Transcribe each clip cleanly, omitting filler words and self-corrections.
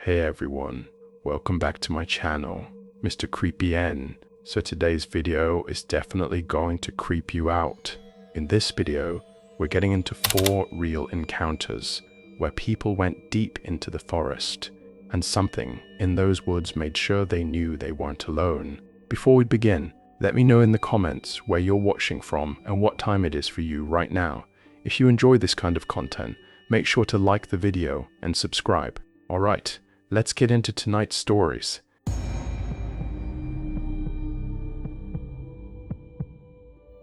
Hey everyone, welcome back to my channel, MR.Creepy N. So today's video is definitely going to creep you out. In this video, we're getting into 4 real encounters where people went deep into the forest and something in those woods made sure they knew they weren't alone. Before we begin, let me know in the comments where you're watching from and what time it is for you right now. If you enjoy this kind of content, make sure to like the video and subscribe. Alright, let's get into tonight's stories.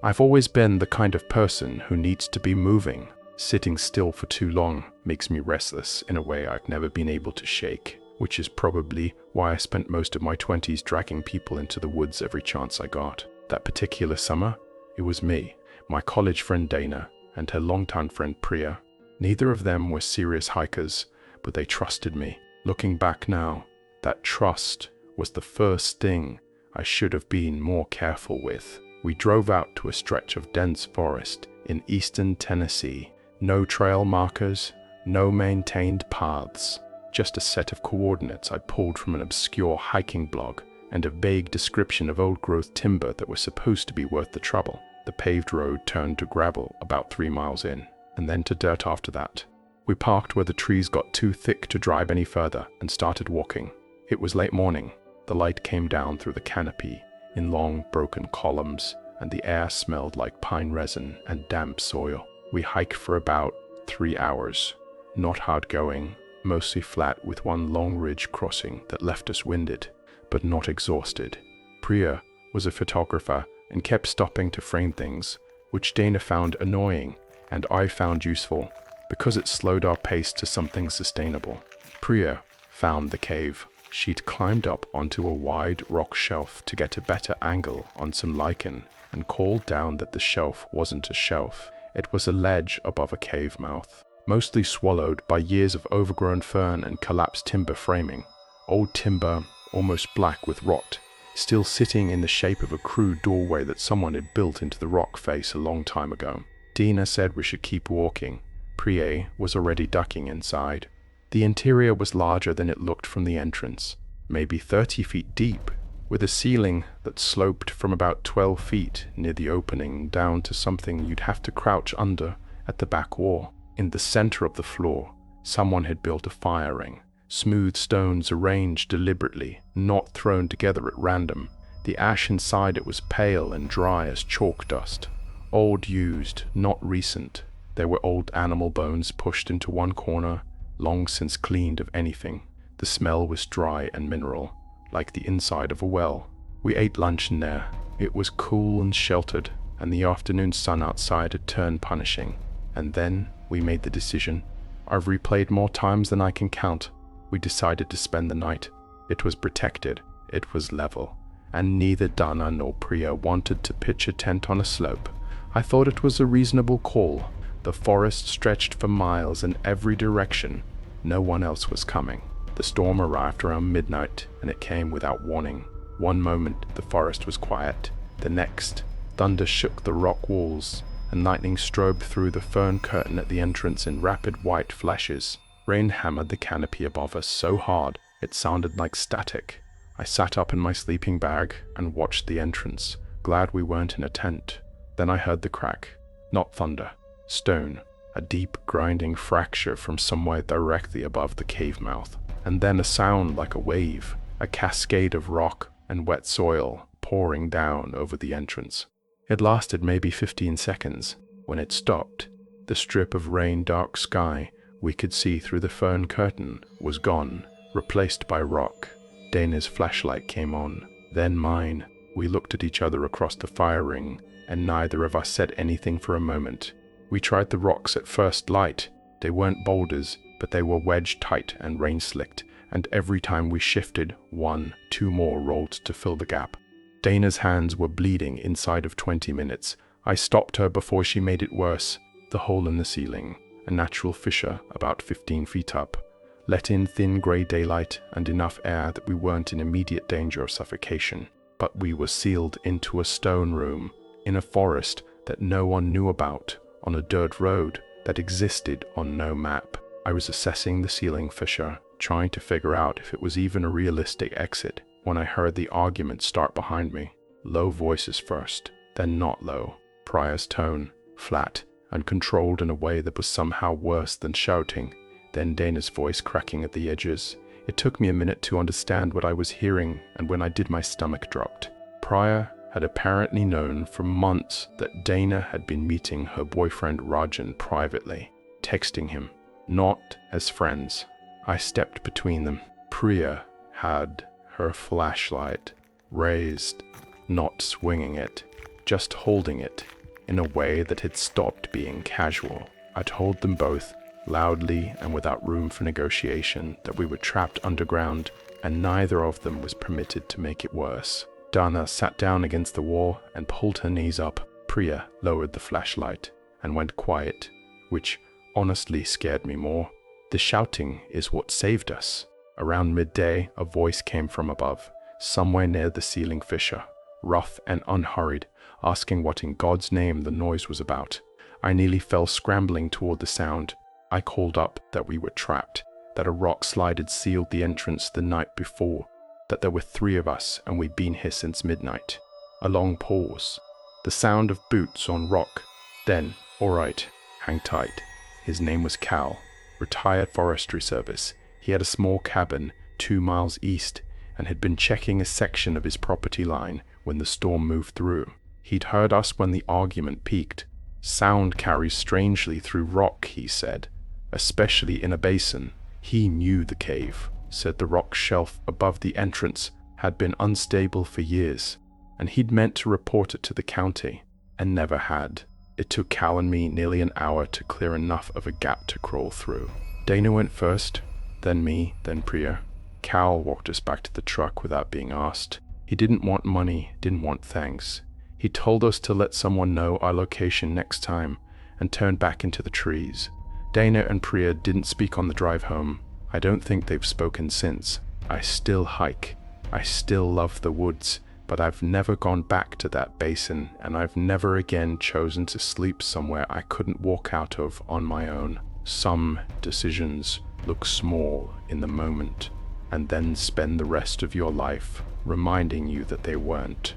I've always been the kind of person who needs to be moving. Sitting still for too long makes me restless in a way I've never been able to shake, which is probably why I spent most of my 20s dragging people into the woods every chance I got. That particular summer, it was me, my college friend Dana, and her longtime friend Priya. Neither of them were serious hikers, but they trusted me. Looking back now, that trust was the first thing I should have been more careful with. We drove out to a stretch of dense forest in eastern Tennessee. No trail markers, no maintained paths, just a set of coordinates I pulled from an obscure hiking blog and a vague description of old-growth timber that was supposed to be worth the trouble. The paved road turned to gravel about 3 miles in, and then to dirt after that. We parked where the trees got too thick to drive any further and started walking. It was late morning. The light came down through the canopy in long, broken columns, and the air smelled like pine resin and damp soil. We hiked for about 3 hours. Not hard going, mostly flat with one long ridge crossing that left us winded, but not exhausted. Priya was a photographer and kept stopping to frame things, which Dana found annoying and I found useful because it slowed our pace to something sustainable. Priya found the cave. She'd climbed up onto a wide rock shelf to get a better angle on some lichen and called down that the shelf wasn't a shelf. It was a ledge above a cave mouth, mostly swallowed by years of overgrown fern and collapsed timber framing. Old timber, almost black with rot, still sitting in the shape of a crude doorway that someone had built into the rock face a long time ago. Dina said we should keep walking. Priya was already ducking inside. The interior was larger than it looked from the entrance, maybe 30 feet deep, with a ceiling that sloped from about 12 feet near the opening down to something you'd have to crouch under at the back wall. In the center of the floor, someone had built a fire ring. Smooth stones arranged deliberately, not thrown together at random. The ash inside it was pale and dry as chalk dust. Old used, not recent. There were old animal bones pushed into one corner, long since cleaned of anything. The smell was dry and mineral, like the inside of a well. We ate lunch in there. It was cool and sheltered, and the afternoon sun outside had turned punishing. And then we made the decision. I've replayed more times than I can count. We decided to spend the night. It was protected, it was level, and neither Dana nor Priya wanted to pitch a tent on a slope. I thought it was a reasonable call. The forest stretched for miles in every direction. No one else was coming. The storm arrived around midnight, and it came without warning. One moment the forest was quiet. The next, thunder shook the rock walls, and lightning strobed through the fern curtain at the entrance in rapid white flashes. Rain hammered the canopy above us so hard it sounded like static. I sat up in my sleeping bag and watched the entrance, glad we weren't in a tent. Then I heard the crack. Not thunder. Stone. A deep grinding fracture from somewhere directly above the cave mouth. And then a sound like a wave. A cascade of rock and wet soil pouring down over the entrance. It lasted maybe 15 seconds. When it stopped, the strip of rain-dark sky we could see through the fern curtain was gone, replaced by rock. Dana's flashlight came on, then mine. We looked at each other across the fire ring, and neither of us said anything for a moment. We tried the rocks at first light. They weren't boulders, but they were wedged tight and rain-slicked, and every time we shifted, 1, 2 more rolled to fill the gap. Dana's hands were bleeding inside of 20 minutes. I stopped her before she made it worse. The hole in the ceiling, a natural fissure about 15 feet up, let in thin grey daylight and enough air that we weren't in immediate danger of suffocation. But we were sealed into a stone room, in a forest that no one knew about, on a dirt road that existed on no map. I was assessing the ceiling fissure, trying to figure out if it was even a realistic exit, when I heard the argument start behind me. Low voices first, then not low. Prior's tone, flat and controlled in a way that was somehow worse than shouting, then Dana's voice cracking at the edges. It took me a minute to understand what I was hearing, and when I did, my stomach dropped. Prior had apparently known for months that Dana had been meeting her boyfriend Rajan privately, texting him, not as friends. I stepped between them. Priya had her flashlight raised, not swinging it, just holding it in a way that had stopped being casual. I told them both, loudly and without room for negotiation, that we were trapped underground, and neither of them was permitted to make it worse. Dana sat down against the wall and pulled her knees up. Priya lowered the flashlight and went quiet, which honestly scared me more. The shouting is what saved us. Around midday, a voice came from above, somewhere near the ceiling fissure, rough and unhurried, asking what in God's name the noise was about. I nearly fell scrambling toward the sound. I called up that we were trapped, that a rock slide had sealed the entrance the night before, that there were 3 of us and we'd been here since midnight. A long pause. The sound of boots on rock. Then, all right, hang tight. His name was Cal, retired forestry service. He had a small cabin 2 miles east and had been checking a section of his property line when the storm moved through. He'd heard us when the argument peaked. Sound carries strangely through rock, he said, especially in a basin. He knew the cave, said the rock shelf above the entrance had been unstable for years, and he'd meant to report it to the county, and never had. It took Cal and me nearly an hour to clear enough of a gap to crawl through. Dana went first, then me, then Priya. Cal walked us back to the truck without being asked. He didn't want money, didn't want thanks. He told us to let someone know our location next time, and turned back into the trees. Dana and Priya didn't speak on the drive home. I don't think they've spoken since. I still hike. I still love the woods, but I've never gone back to that basin, and I've never again chosen to sleep somewhere I couldn't walk out of on my own. Some decisions look small in the moment, and then spend the rest of your life reminding you that they weren't.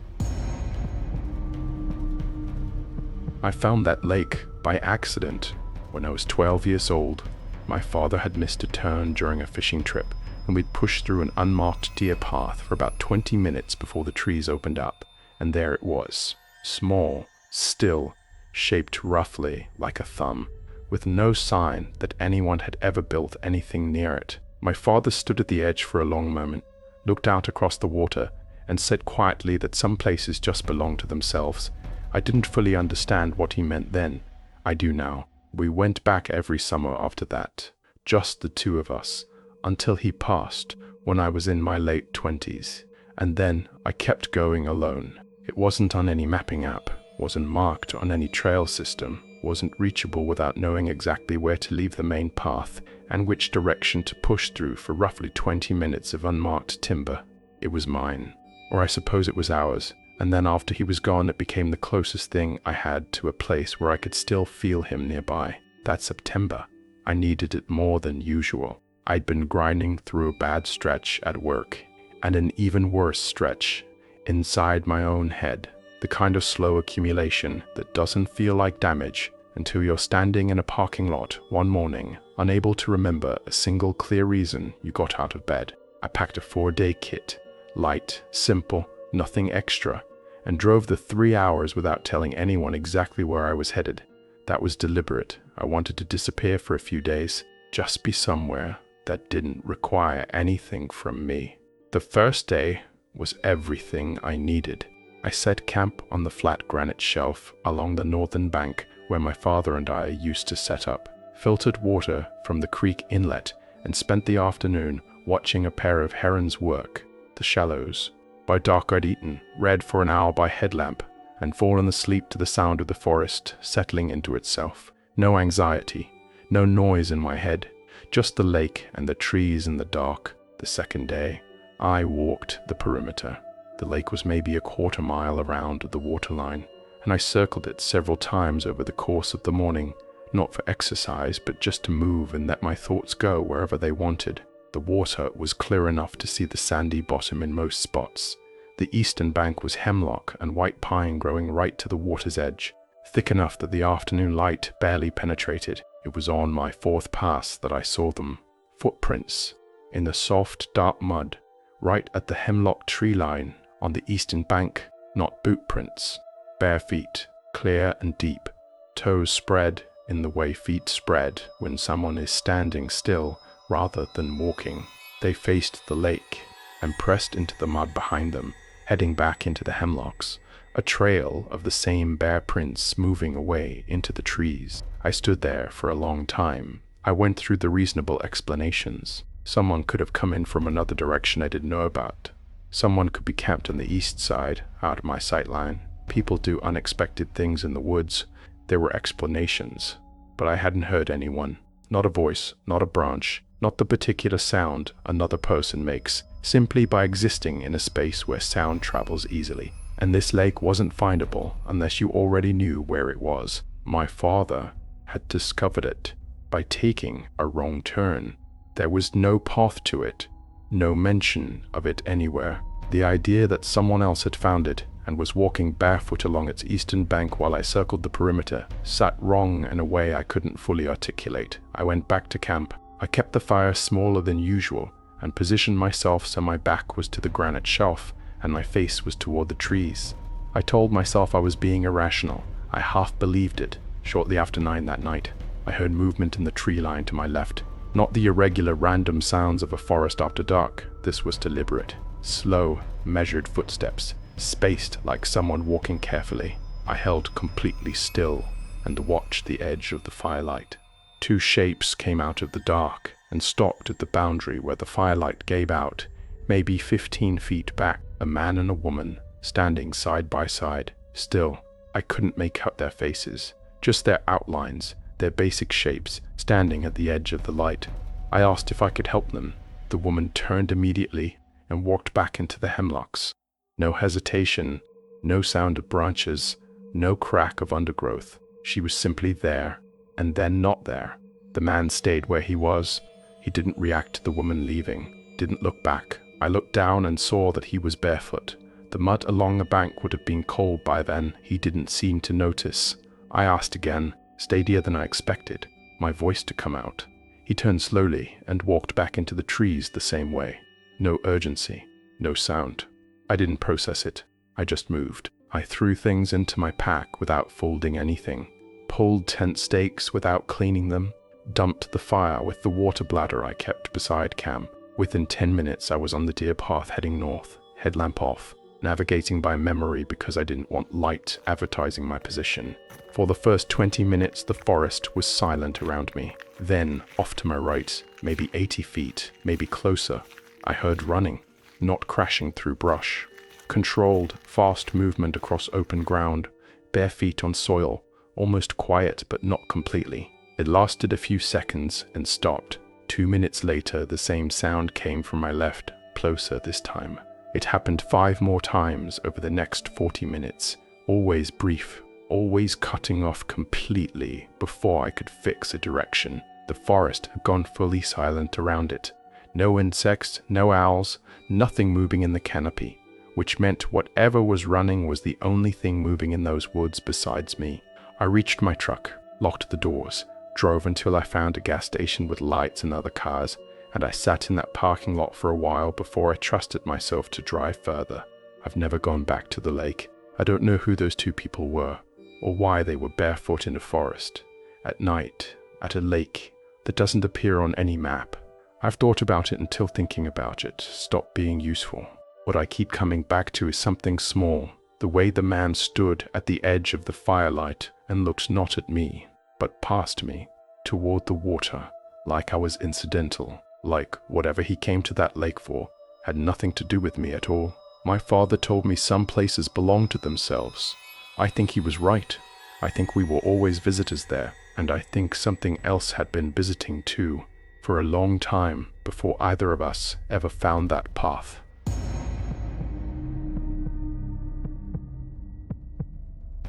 I found that lake by accident when I was 12 years old. My father had missed a turn during a fishing trip, and we'd pushed through an unmarked deer path for about 20 minutes before the trees opened up, and there it was, small, still, shaped roughly like a thumb, with no sign that anyone had ever built anything near it. My father stood at the edge for a long moment, looked out across the water, and said quietly that some places just belong to themselves. I didn't fully understand what he meant then. I do now. We went back every summer after that, just the 2 of us, until he passed when I was in my late 20s. And then I kept going alone. It wasn't on any mapping app, wasn't marked on any trail system, wasn't reachable without knowing exactly where to leave the main path and which direction to push through for roughly 20 minutes of unmarked timber. It was mine. Or I suppose it was ours. And then after he was gone, it became the closest thing I had to a place where I could still feel him nearby. That September, I needed it more than usual. I'd been grinding through a bad stretch at work, and an even worse stretch inside my own head. The kind of slow accumulation that doesn't feel like damage until you're standing in a parking lot one morning, unable to remember a single clear reason you got out of bed. I packed a 4-day kit, light, simple, nothing extra, and drove the 3 hours without telling anyone exactly where I was headed. That was deliberate. I wanted to disappear for a few days, just be somewhere that didn't require anything from me. The first day was everything I needed. I set camp on the flat granite shelf along the northern bank where my father and I used to set up, filtered water from the creek inlet, and spent the afternoon watching a pair of herons work the shallows. By dark I'd eaten, read for an hour by headlamp, and fallen asleep to the sound of the forest settling into itself. No anxiety, no noise in my head, just the lake and the trees in the dark. The second day, I walked the perimeter. The lake was maybe a quarter mile around the waterline, and I circled it several times over the course of the morning, not for exercise, but just to move and let my thoughts go wherever they wanted. The water was clear enough to see the sandy bottom in most spots. The eastern bank was hemlock and white pine growing right to the water's edge, thick enough that the afternoon light barely penetrated. It was on my fourth pass that I saw them. Footprints in the soft, dark mud, right at the hemlock tree line on the eastern bank, not boot prints. Bare feet, clear and deep, toes spread in the way feet spread when someone is standing still rather than walking. They faced the lake and pressed into the mud behind them, heading back into the hemlocks, a trail of the same bare prints moving away into the trees. I stood there for a long time. I went through the reasonable explanations. Someone could have come in from another direction I didn't know about. Someone could be camped on the east side, out of my sight line. People do unexpected things in the woods. There were explanations, but I hadn't heard anyone. Not a voice, not a branch, not the particular sound another person makes, simply by existing in a space where sound travels easily. And this lake wasn't findable unless you already knew where it was. My father had discovered it by taking a wrong turn. There was no path to it, no mention of it anywhere. The idea that someone else had found it and was walking barefoot along its eastern bank while I circled the perimeter sat wrong in a way I couldn't fully articulate. I went back to camp. I kept the fire smaller than usual and positioned myself so my back was to the granite shelf and my face was toward the trees. I told myself I was being irrational. I half believed it. Shortly after 9 that night, I heard movement in the tree line to my left. Not the irregular random sounds of a forest after dark. This was deliberate. Slow, measured footsteps, spaced like someone walking carefully. I held completely still and watched the edge of the firelight. 2 shapes came out of the dark and stopped at the boundary where the firelight gave out, maybe 15 feet back. A man and a woman, standing side by side. Still, I couldn't make out their faces, just their outlines, their basic shapes, standing at the edge of the light. I asked if I could help them. The woman turned immediately and walked back into the hemlocks. No hesitation, no sound of branches, no crack of undergrowth. She was simply there, and then not there. The man stayed where he was. He didn't react to the woman leaving, didn't look back. I looked down and saw that he was barefoot. The mud along the bank would have been cold by then. He didn't seem to notice. I asked again, steadier than I expected, my voice to come out. He turned slowly and walked back into the trees the same way. No urgency, no sound. I didn't process it. I just moved. I threw things into my pack without folding anything, pulled tent stakes without cleaning them, dumped the fire with the water bladder I kept beside camp. Within 10 minutes, I was on the deer path heading north, headlamp off, navigating by memory because I didn't want light advertising my position. For the first 20 minutes, the forest was silent around me. Then, off to my right, maybe 80 feet, maybe closer, I heard running, not crashing through brush. Controlled, fast movement across open ground, bare feet on soil, almost quiet but not completely. It lasted a few seconds and stopped. 2 minutes later, the same sound came from my left, closer this time. It happened 5 more times over the next 40 minutes, always brief, always cutting off completely before I could fix a direction. The forest had gone fully silent around it. No insects, no owls, nothing moving in the canopy, which meant whatever was running was the only thing moving in those woods besides me. I reached my truck, locked the doors, drove until I found a gas station with lights and other cars, and I sat in that parking lot for a while before I trusted myself to drive further. I've never gone back to the lake. I don't know who those 2 people were, or why they were barefoot in a forest, at night, at a lake that doesn't appear on any map. I've thought about it until thinking about it stopped being useful. What I keep coming back to is something small, the way the man stood at the edge of the firelight and looked not at me, but past me, toward the water, like I was incidental, like whatever he came to that lake for had nothing to do with me at all. My father told me some places belong to themselves. I think he was right. I think we were always visitors there, and I think something else had been visiting too, for a long time before either of us ever found that path.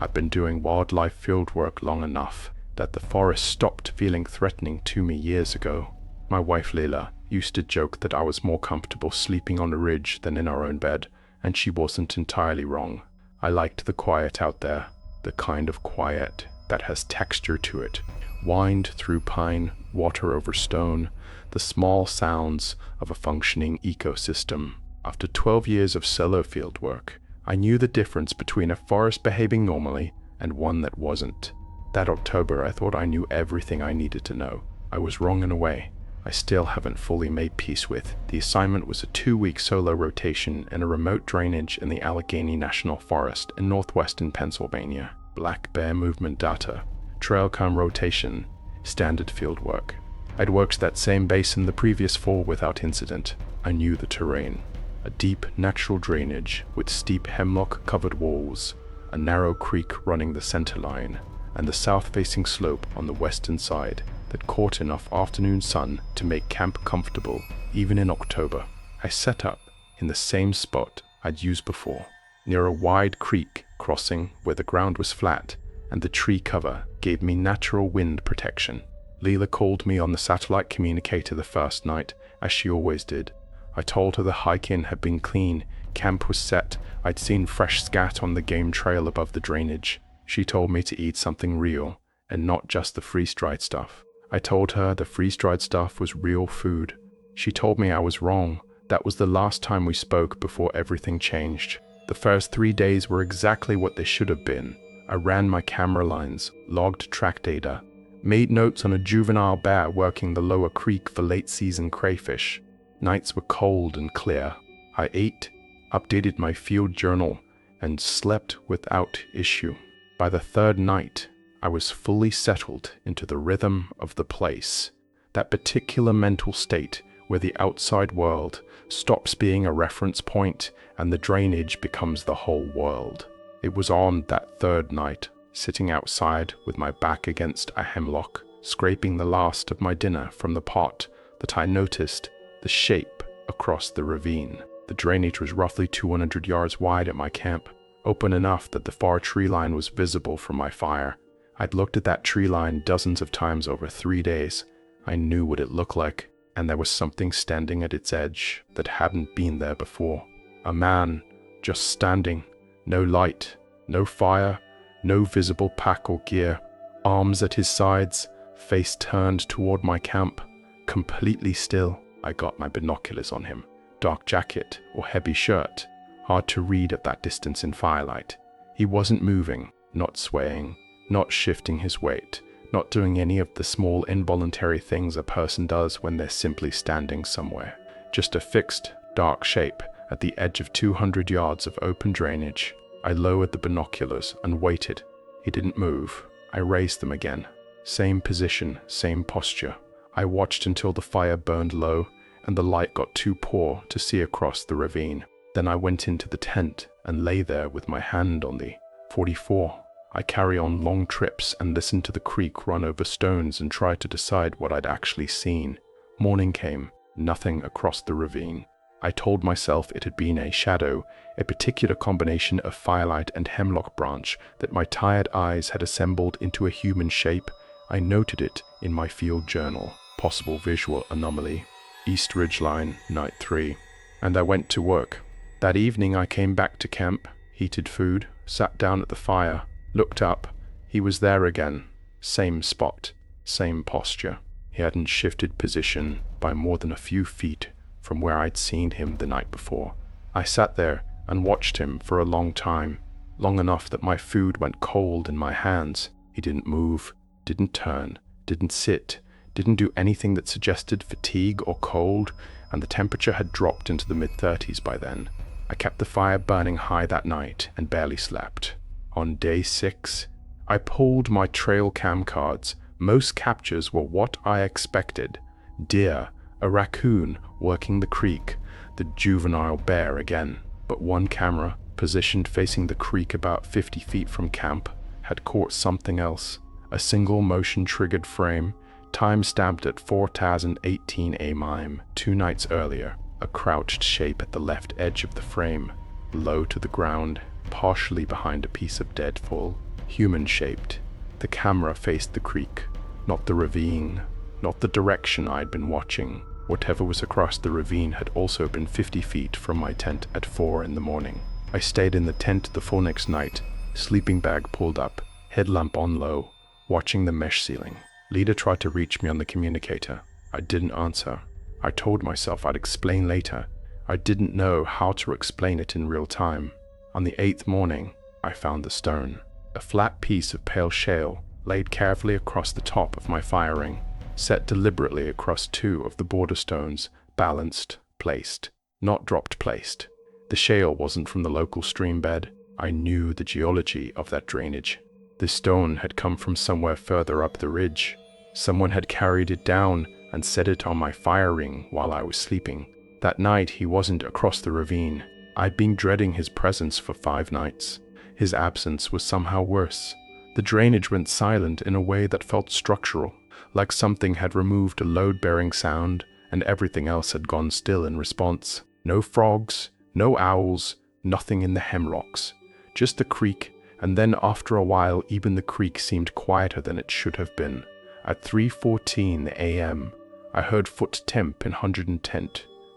I've been doing wildlife fieldwork long enough that the forest stopped feeling threatening to me years ago. My wife Leila used to joke that I was more comfortable sleeping on a ridge than in our own bed, and she wasn't entirely wrong. I liked the quiet out there, the kind of quiet that has texture to it. Wind through pine, water over stone, the small sounds of a functioning ecosystem. After 12 years of solo field work, I knew the difference between a forest behaving normally and one that wasn't. That October, I thought I knew everything I needed to know. I was wrong in a way I still haven't fully made peace with. The assignment was a 2-week solo rotation in a remote drainage in the Allegheny National Forest in northwestern Pennsylvania. Black bear movement data, trail cam rotation, standard field work. I'd worked that same basin the previous fall without incident. I knew the terrain. A deep natural drainage with steep hemlock-covered walls, a narrow creek running the center line, and the south-facing slope on the western side that caught enough afternoon sun to make camp comfortable, even in October. I set up in the same spot I'd used before, near a wide creek crossing where the ground was flat and the tree cover gave me natural wind protection. Leela called me on the satellite communicator the first night, as she always did. I told her the hike-in had been clean, camp was set, I'd seen fresh scat on the game trail above the drainage. She told me to eat something real, and not just the freeze-dried stuff. I told her the freeze-dried stuff was real food. She told me I was wrong. That was the last time we spoke before everything changed. The first 3 days were exactly what they should have been. I ran my camera lines, logged track data, made notes on a juvenile bear working the lower creek for late-season crayfish. Nights were cold and clear. I ate, updated my field journal, and slept without issue. By the third night, I was fully settled into the rhythm of the place, that particular mental state where the outside world stops being a reference point and the drainage becomes the whole world. It was on that third night, sitting outside with my back against a hemlock, scraping the last of my dinner from the pot, that I noticed the shape across the ravine. The drainage was roughly 200 yards wide at my camp, open enough that the far tree line was visible from my fire. I'd looked at that tree line dozens of times over 3 days. I knew what it looked like, and there was something standing at its edge that hadn't been there before. A man, just standing, no light, no fire, no visible pack or gear, arms at his sides, face turned toward my camp, completely still. I got my binoculars on him. Dark jacket or heavy shirt, hard to read at that distance in firelight. He wasn't moving, not swaying, not shifting his weight, not doing any of the small involuntary things a person does when they're simply standing somewhere. Just a fixed, dark shape at the edge of 200 yards of open drainage. I lowered the binoculars and waited. He didn't move. I raised them again. Same position, same posture. I watched until the fire burned low and the light got too poor to see across the ravine. Then I went into the tent and lay there with my hand on the .44. I carry on long trips and listen to the creek run over stones and try to decide what I'd actually seen. Morning came, nothing across the ravine. I told myself it had been a shadow, a particular combination of firelight and hemlock branch that my tired eyes had assembled into a human shape. I noted it in my field journal. Possible visual anomaly. East Ridgeline, Night 3. And I went to work. That evening I came back to camp, heated food, sat down at the fire, looked up. He was there again. Same spot, same posture. He hadn't shifted position by more than a few feet from where I'd seen him the night before. I sat there and watched him for a long time, long enough that my food went cold in my hands. He didn't move, didn't turn, didn't sit, didn't do anything that suggested fatigue or cold, and the temperature had dropped into the mid-30s by then. I kept the fire burning high that night and barely slept. On day 6, I pulled my trail cam cards. Most captures were what I expected. Deer, a raccoon working the creek, the juvenile bear again. But one camera, positioned facing the creek about 50 feet from camp, had caught something else. A single motion-triggered frame, time-stamped at 4018 AMIME, 2 nights earlier. A crouched shape at the left edge of the frame, low to the ground, partially behind a piece of deadfall. Human-shaped. The camera faced the creek, not the ravine, not the direction I'd been watching. Whatever was across the ravine had also been 50 feet from my tent at 4 in the morning. I stayed in the tent the full next night, sleeping bag pulled up, headlamp on low, watching the mesh ceiling. Leader tried to reach me on the communicator. I didn't answer. I told myself I'd explain later. I didn't know how to explain it in real time. On the 8th morning, I found the stone. A flat piece of pale shale laid carefully across the top of my fire ring, set deliberately across 2 of the border stones, balanced, placed, not dropped placed. The shale wasn't from the local stream bed. I knew the geology of that drainage. The stone had come from somewhere further up the ridge. Someone had carried it down and set it on my fire ring while I was sleeping. That night he wasn't across the ravine. I'd been dreading his presence for 5 nights. His absence was somehow worse. The drainage went silent in a way that felt structural, like something had removed a load-bearing sound and everything else had gone still in response. No frogs, no owls, nothing in the hemlocks. Just the creek, and then after a while even the creek seemed quieter than it should have been. At 3:14 a.m., I heard foot temp in 110.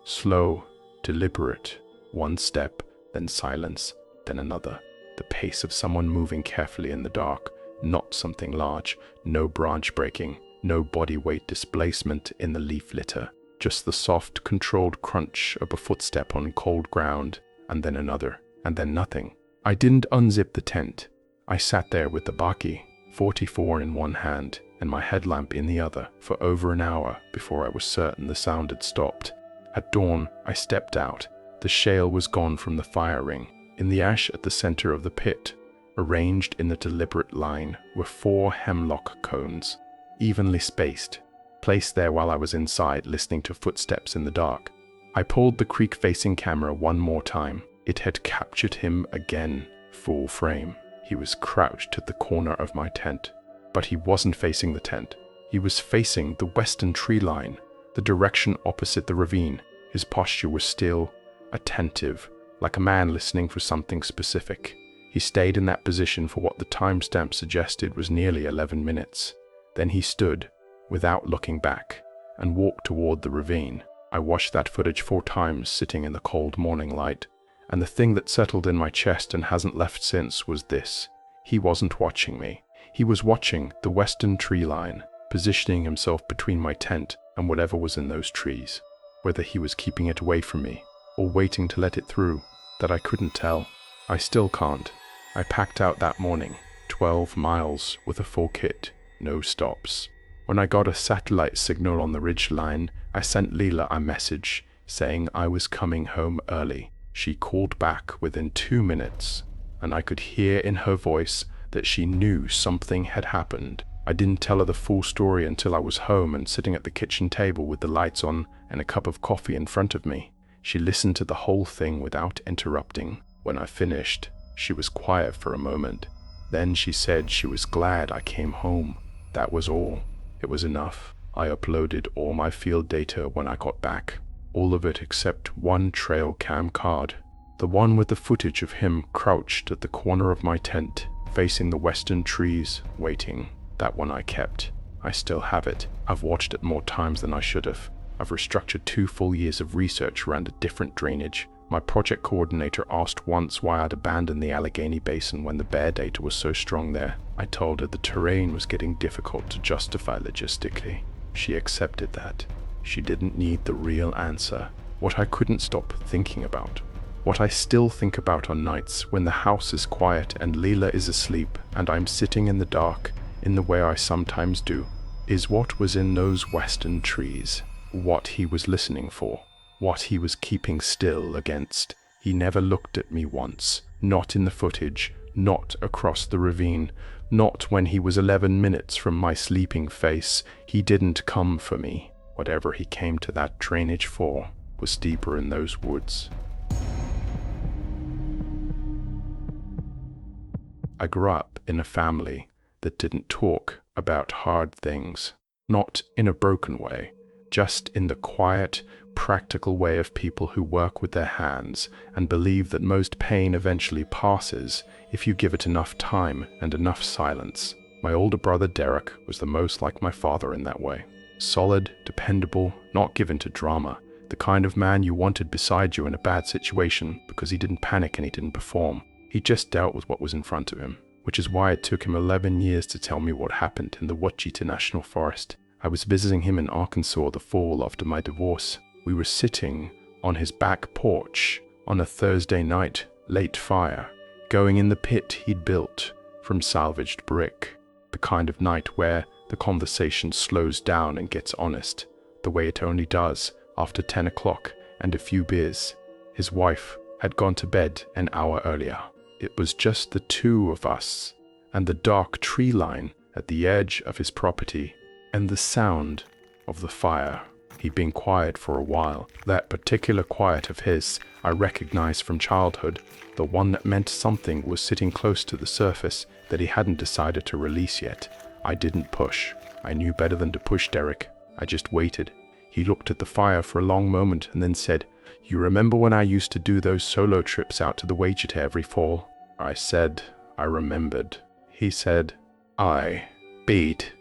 Slow, deliberate. One step, then silence, then another. The pace of someone moving carefully in the dark, not something large, no branch breaking, no body weight displacement in the leaf litter. Just the soft, controlled crunch of a footstep on cold ground, and then another, and then nothing. I didn't unzip the tent. I sat there with the Baki, 44 in one hand, and my headlamp in the other, for over an hour before I was certain the sound had stopped. At dawn, I stepped out. The shale was gone from the fire ring. In the ash at the center of the pit, arranged in a deliberate line, were 4 hemlock cones, evenly spaced, placed there while I was inside listening to footsteps in the dark. I pulled the creek-facing camera one more time. It had captured him again, full frame. He was crouched at the corner of my tent. But he wasn't facing the tent. He was facing the western tree line, the direction opposite the ravine. His posture was still, attentive, like a man listening for something specific. He stayed in that position for what the timestamp suggested was nearly 11 minutes. Then he stood, without looking back, and walked toward the ravine. I watched that footage 4 times sitting in the cold morning light, and the thing that settled in my chest and hasn't left since was this. He wasn't watching me. He was watching the western tree line, positioning himself between my tent and whatever was in those trees. Whether he was keeping it away from me, or waiting to let it through, that I couldn't tell. I still can't. I packed out that morning, 12 miles with a full kit, no stops. When I got a satellite signal on the ridge line, I sent Leela a message saying I was coming home early. She called back within 2 minutes, and I could hear in her voice that she knew something had happened. I didn't tell her the full story until I was home and sitting at the kitchen table with the lights on and a cup of coffee in front of me. She listened to the whole thing without interrupting. When I finished, she was quiet for a moment. Then she said she was glad I came home. That was all. It was enough. I uploaded all my field data when I got back. All of it except one trail cam card. The one with the footage of him crouched at the corner of my tent, facing the western trees, waiting. That one I kept. I still have it. I've watched it more times than I should have. I've restructured 2 full years of research around a different drainage. My project coordinator asked once why I'd abandoned the Allegheny Basin when the bear data was so strong there. I told her the terrain was getting difficult to justify logistically. She accepted that. She didn't need the real answer. What I couldn't stop thinking about. What I still think about on nights when the house is quiet and Leela is asleep and I'm sitting in the dark in the way I sometimes do, is what was in those western trees. What he was listening for. What he was keeping still against. He never looked at me once. Not in the footage. Not across the ravine. Not when he was 11 minutes from my sleeping face. He didn't come for me. Whatever he came to that drainage for was deeper in those woods. I grew up in a family that didn't talk about hard things. Not in a broken way. Just in the quiet, practical way of people who work with their hands and believe that most pain eventually passes if you give it enough time and enough silence. My older brother Derek was the most like my father in that way. Solid, dependable, not given to drama. The kind of man you wanted beside you in a bad situation because he didn't panic and he didn't perform. He just dealt with what was in front of him, which is why it took him 11 years to tell me what happened in the Ouachita National Forest. I was visiting him in Arkansas the fall after my divorce. We were sitting on his back porch on a Thursday night, late fire, going in the pit he'd built from salvaged brick. The kind of night where the conversation slows down and gets honest, the way it only does after 10 o'clock and a few beers. His wife had gone to bed an hour earlier. It was just the two of us and the dark tree line at the edge of his property and the sound of the fire. He'd been quiet for a while. That particular quiet of his I recognized from childhood. The one that meant something was sitting close to the surface that he hadn't decided to release yet. I didn't push. I knew better than to push Derek. I just waited. He looked at the fire for a long moment and then said, "You remember when I used to do those solo trips out to the Ouachita every fall?" I said I remembered. He said, "I beat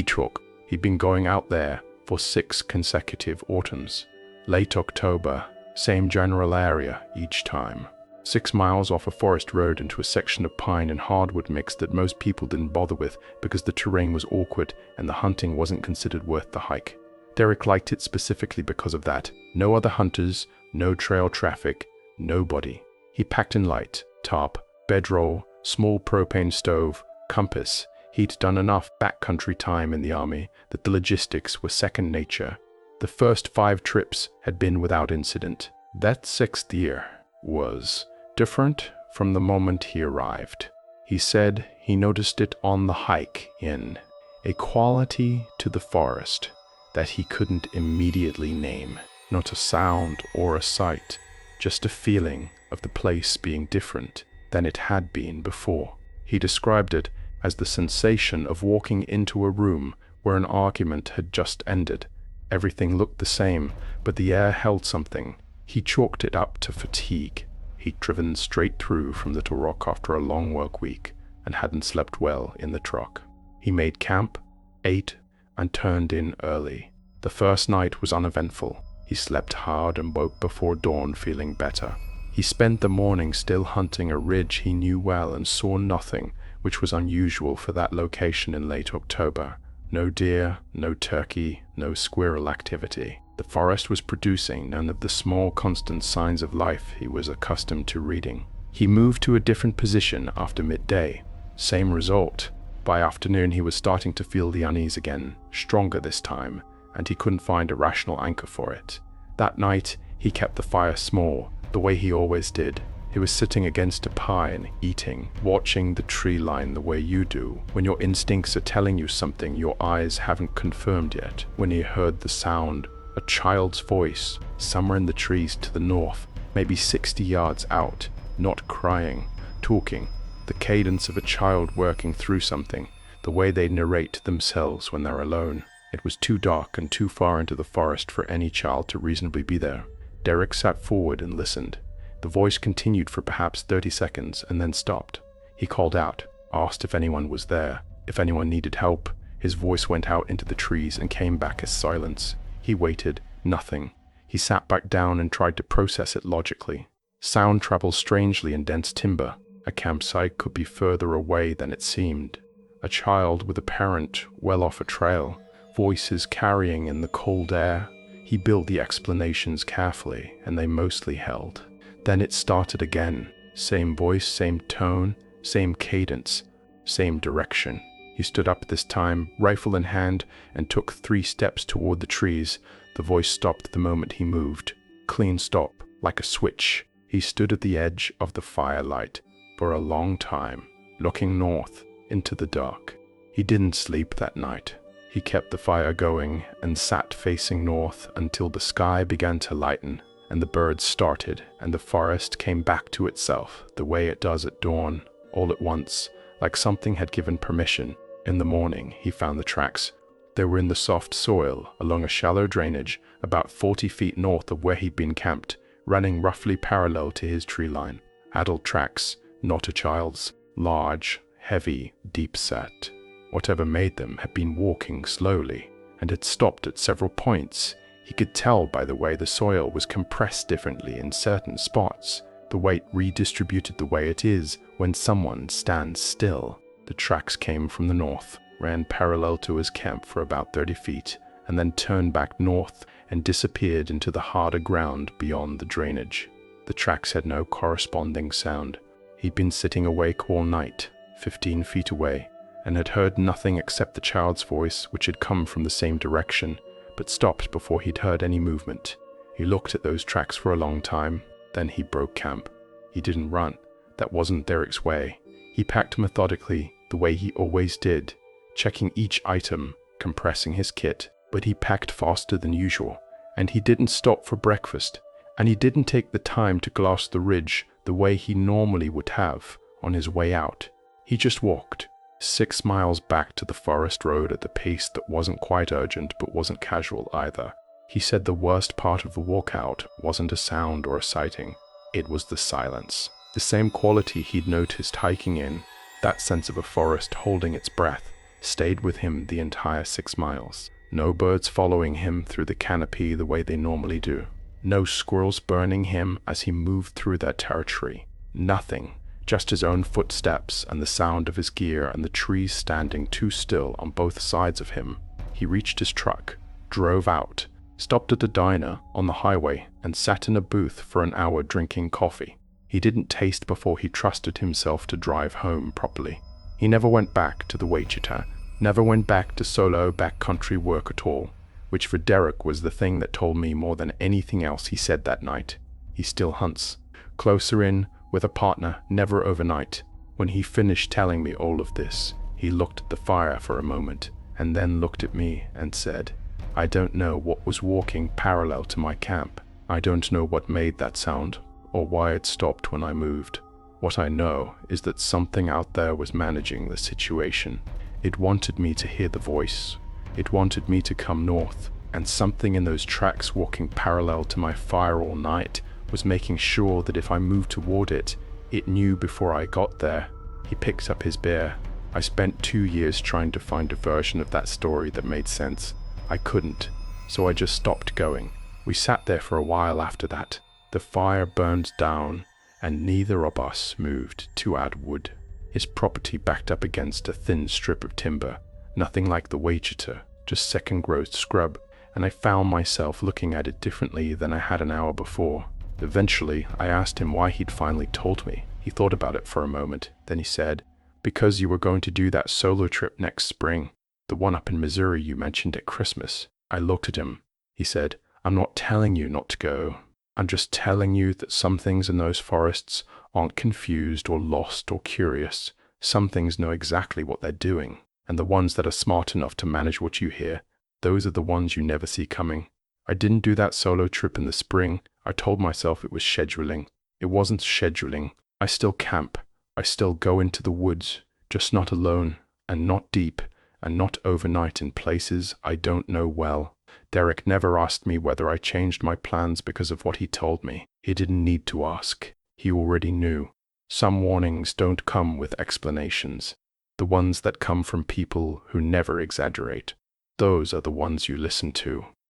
truck." He'd been going out there for 6 consecutive autumns. Late October, same general area each time. 6 miles off a forest road into a section of pine and hardwood mix that most people didn't bother with because the terrain was awkward and the hunting wasn't considered worth the hike. Derek liked it specifically because of that. No other hunters, no trail traffic, nobody. He packed in light, tarp, bedroll, small propane stove, compass. He'd done enough backcountry time in the army that the logistics were second nature. The first 5 trips had been without incident. That 6th year was different from the moment he arrived. He said he noticed it on the hike in a quality to the forest that he couldn't immediately name. Not a sound or a sight, just a feeling of the place being different than it had been before. He described it as the sensation of walking into a room where an argument had just ended. Everything looked the same, but the air held something. He chalked it up to fatigue. He'd driven straight through from Little Rock after a long work week and hadn't slept well in the truck. He made camp, ate, and turned in early. The first night was uneventful. He slept hard and woke before dawn feeling better. He spent the morning still hunting a ridge he knew well and saw nothing, which was unusual for that location in late October. No deer, no turkey, no squirrel activity. The forest was producing none of the small constant signs of life he was accustomed to reading. He moved to a different position after midday. Same result. By afternoon he was starting to feel the unease again, stronger this time, and he couldn't find a rational anchor for it. That night he kept the fire small, the way he always did. He was sitting against a pine, eating, watching the tree line the way you do, when your instincts are telling you something your eyes haven't confirmed yet. When he heard the sound, a child's voice, somewhere in the trees to the north, maybe 60 yards out, not crying, talking, the cadence of a child working through something, the way they narrate themselves when they're alone. It was too dark and too far into the forest for any child to reasonably be there. Derek sat forward and listened. The voice continued for perhaps 30 seconds and then stopped. He called out, asked if anyone was there, if anyone needed help. His voice went out into the trees and came back as silence. He waited, nothing. He sat back down and tried to process it logically. Sound travels strangely in dense timber. A campsite could be further away than it seemed. A child with a parent well off a trail, voices carrying in the cold air. He built the explanations carefully, and they mostly held. Then it started again. Same voice, same tone, same cadence, same direction. He stood up this time, rifle in hand, and took 3 steps toward the trees. The voice stopped the moment he moved. Clean stop, like a switch. He stood at the edge of the firelight for a long time, looking north into the dark. He didn't sleep that night. He kept the fire going and sat facing north until the sky began to lighten and the birds started and the forest came back to itself the way it does at dawn, all at once, like something had given permission. In the morning, he found the tracks. They were in the soft soil along a shallow drainage about 40 feet north of where he'd been camped, running roughly parallel to his tree line. Adult tracks, not a child's. Large, heavy, deep set. Whatever made them had been walking slowly, and had stopped at several points. He could tell by the way the soil was compressed differently in certain spots. The weight redistributed the way it is when someone stands still. The tracks came from the north, ran parallel to his camp for about 30 feet, and then turned back north and disappeared into the harder ground beyond the drainage. The tracks had no corresponding sound. He'd been sitting awake all night, 15 feet away, and had heard nothing except the child's voice, which had come from the same direction, but stopped before he'd heard any movement. He looked at those tracks for a long time, then he broke camp. He didn't run. That wasn't Derek's way. He packed methodically, the way he always did, checking each item, compressing his kit, but he packed faster than usual, and he didn't stop for breakfast, and he didn't take the time to glass the ridge the way he normally would have on his way out. He just walked 6 miles back to the forest road at the pace that wasn't quite urgent but wasn't casual either. He said the worst part of the walkout wasn't a sound or a sighting, it was the silence. The same quality he'd noticed hiking in, that sense of a forest holding its breath, stayed with him the entire 6 miles. No birds following him through the canopy the way they normally do. No squirrels burning him as he moved through that territory. Nothing. Just his own footsteps and the sound of his gear and the trees standing too still on both sides of him. He reached his truck, drove out, stopped at a diner on the highway, and sat in a booth for an hour drinking coffee. He didn't taste before he trusted himself to drive home properly. He never went back to the Wichita, never went back to solo backcountry work at all, which for Derek was the thing that told me more than anything else he said that night. He still hunts. Closer in, with a partner, never overnight. When he finished telling me all of this, he looked at the fire for a moment, and then looked at me and said, "I don't know what was walking parallel to my camp. I don't know what made that sound, or why it stopped when I moved. What I know is that something out there was managing the situation. It wanted me to hear the voice. It wanted me to come north, and something in those tracks walking parallel to my fire all night was making sure that if I moved toward it, it knew before I got there." He picked up his beer. I spent 2 years trying to find a version of that story that made sense. I couldn't, so I just stopped going. We sat there for a while after that. The fire burned down, and neither of us moved to add wood. His property backed up against a thin strip of timber, nothing like the Wichita, just second-growth scrub, and I found myself looking at it differently than I had an hour before. Eventually, I asked him why he'd finally told me. He thought about it for a moment, then he said, "Because you were going to do that solo trip next spring, the one up in Missouri you mentioned at Christmas." I looked at him. He said, "I'm not telling you not to go. I'm just telling you that some things in those forests aren't confused or lost or curious. Some things know exactly what they're doing, and the ones that are smart enough to manage what you hear, those are the ones you never see coming. I didn't do that solo trip in the spring. I told myself it was scheduling. It wasn't scheduling. I still camp. I still go into the woods, just not alone, and not deep, and not overnight in places I don't know well." Derek never asked me whether I changed my plans because of what he told me. He didn't need to ask. He already knew. Some warnings don't come with explanations. The ones that come from people who never exaggerate. Those are the ones you listen to.